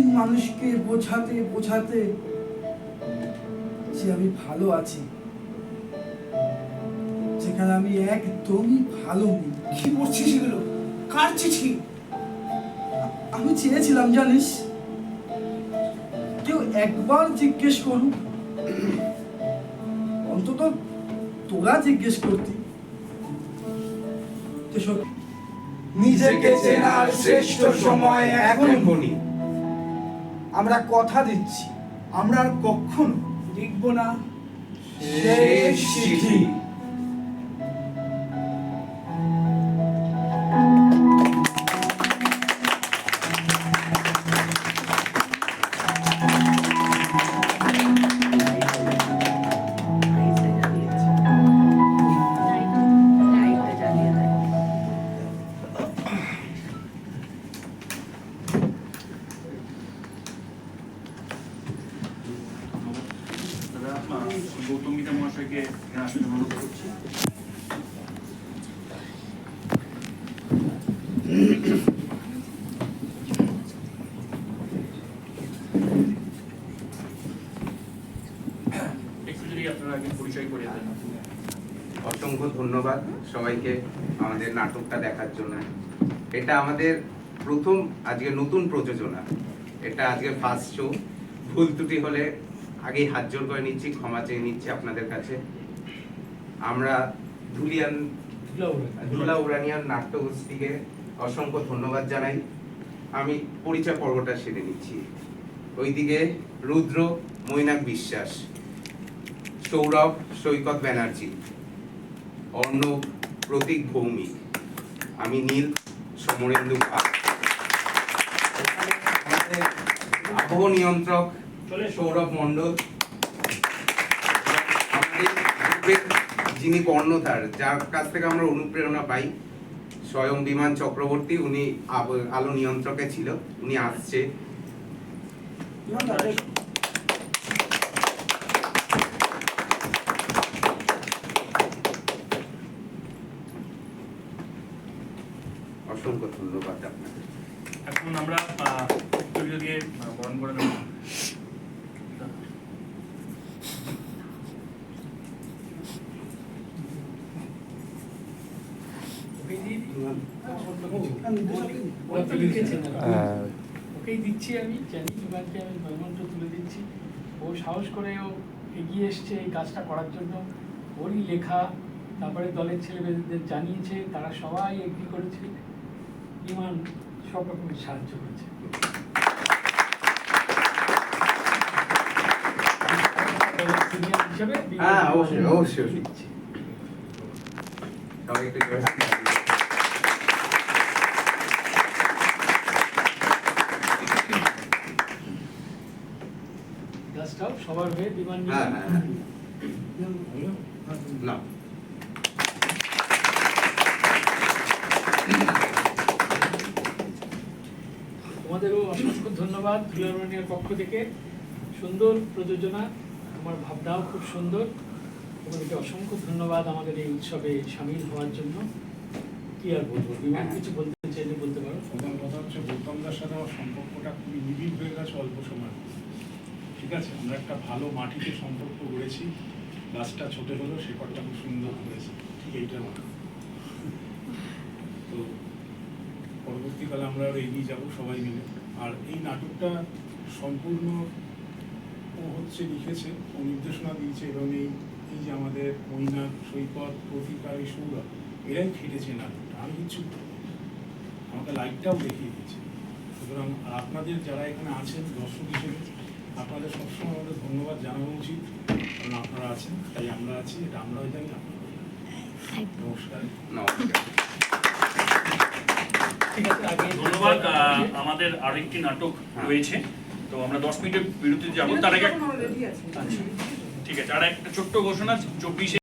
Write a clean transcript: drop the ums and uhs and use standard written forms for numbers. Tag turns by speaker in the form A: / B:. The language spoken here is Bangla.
A: প্রতিদিন মানুষকে বোঝাতে বোঝাতে যে আমি ভালো আছি, যেখানে আমি একদমই ভালো নেই।
B: কি পড়ছিস এগুলো? কার চিঠি?
A: আমি চেয়েছিলাম জানিস, কেউ একবার জিজ্ঞেস করুক, অন্তত তোরা জিজ্ঞেস করতি যে সত্যি
B: নিজেকে চেনার শ্রেষ্ঠ সময় এখনই।
A: আমরা কথা দিচ্ছি,
B: আমরা আর কখনো
A: লিখব না
B: শেষ চিঠি।
C: গৌতম গীতা মহাশয়কে এখানে আসলে অনুরোধ করছি। একটু যদি আপনারা আগে পরিচয় করে দেন।
D: অসংখ্য ধন্যবাদ সবাইকে আমাদের নাটকটা দেখার জন্য। এটা আমাদের প্রথম আজকে নতুন প্রযোজনা, এটা আজকে ফার্স্ট শো। ভুল ত্রুটি হলে আগেই হাত জোর করে নিচ্ছি, ক্ষমা চেয়ে নিচ্ছি আপনাদের কাছে। আমরা ধুলা উড়ানিয়ান নাট্যগোষ্ঠীকে অসংখ্য ধন্যবাদ জানাই। আমি পরিচয় পর্বটা সেরে নিচ্ছি। ওইদিকে রুদ্র মৈনাক বিশ্বাস, সৌরভ সৈকত ব্যানার্জি, অর্ণব প্রতীক ভৌমিক, আমি নীল সমরেন্দু পাল। আবহ নিয়ন্ত্রক সৌরভ মণ্ডল, যিনি কর্ণধার, যার কাছ থেকে আমরা অনুপ্রেরণা পাই, স্বয়ং বিমান চক্রবর্তী, উনি আলো নিয়ন্ত্রকে ছিল, উনি আসছে। অসংখ্য ধন্যবাদ আপনাদের।
C: এখন আমরা উত্তরীয় দিয়ে বরণ করে নেব।
E: ওকেই দিচ্ছি, আমি জানি বিমানকে আমি মন্ত্র তুলে দিচ্ছি। ও সাহস করে ও এগিয়ে এসছে এই কাজটা করার জন্য। ওরই লেখা, তারপরে দলের ছেলেমেয়েদের জানিয়েছে, তারা সবাই এগ্রি করেছে। বিমান সব রকমের সাহায্য করেছে। সিনিয়র হিসেবে
D: হ্যাঁ, অবশ্যই অবশ্যই সবাই একটু জয় শ্রী রাম।
E: গাছটাও সবার হয়ে বিমান
D: হ্যাঁ হ্যাঁ হ্যাঁ না
E: তোমাদেরও অসংখ্য ধন্যবাদ ধুলাউড়ানিয়ার পক্ষ থেকে। সুন্দর প্রযোজনা, আমার ভাবনাও খুব সুন্দর। তোমাদেরকে অসংখ্য ধন্যবাদ আমাদের এই উৎসবে সামিল হওয়ার জন্য। কি আর বলবো, বিমান কিছু বলতে চাইলে বলতে পারো।
F: প্রধান কথা হচ্ছে গৌতমদার সাথে আমার সম্পর্কটা খুবই নিবিড় হয়ে গেছে অল্প সময়। ঠিক আছে, আমরা একটা ভালো মাটিতে সম্পর্ক গড়েছি। গাছটা ছোট হলেও শেকড়টা খুব সুন্দর হয়েছে, ঠিক এইটার মতো। তো পরবর্তীকালে আমরা আরও এগিয়ে যাবো সবাই মিলে। আর এই নাটকটা সম্পূর্ণ ও হচ্ছে লিখেছে, ও নির্দেশনা দিয়েছে, এবং এই যে আমাদের মৈনাক, সৈকত, প্রতীক আর এই সৌরভ, এরাই খেটেছে নাটকটা। আমি কিচ্ছু আমাকে লাইটটাও দেখিয়ে দিয়েছে। সুতরাং আপনাদের যারা এখানে আছেন দর্শক হিসেবে, আপনাদের সবসময় আমাদের ধন্যবাদ জানানো উচিত, কারণ আপনারা আছেন, তাই আমরা আছি, এটা আমরাও জানি, আপনারাও জানি। নমস্কার।
D: নমস্কার।
E: ঠিক আছে, আগে
C: ধন্যবাদ। আমাদের আরেকটি নাটক রয়েছে, তো আমরা 10 মিনিটের বিরতি যাবো। তার আগে ঠিক আছে, আর একটা ছোট্ট ঘোষণা। 24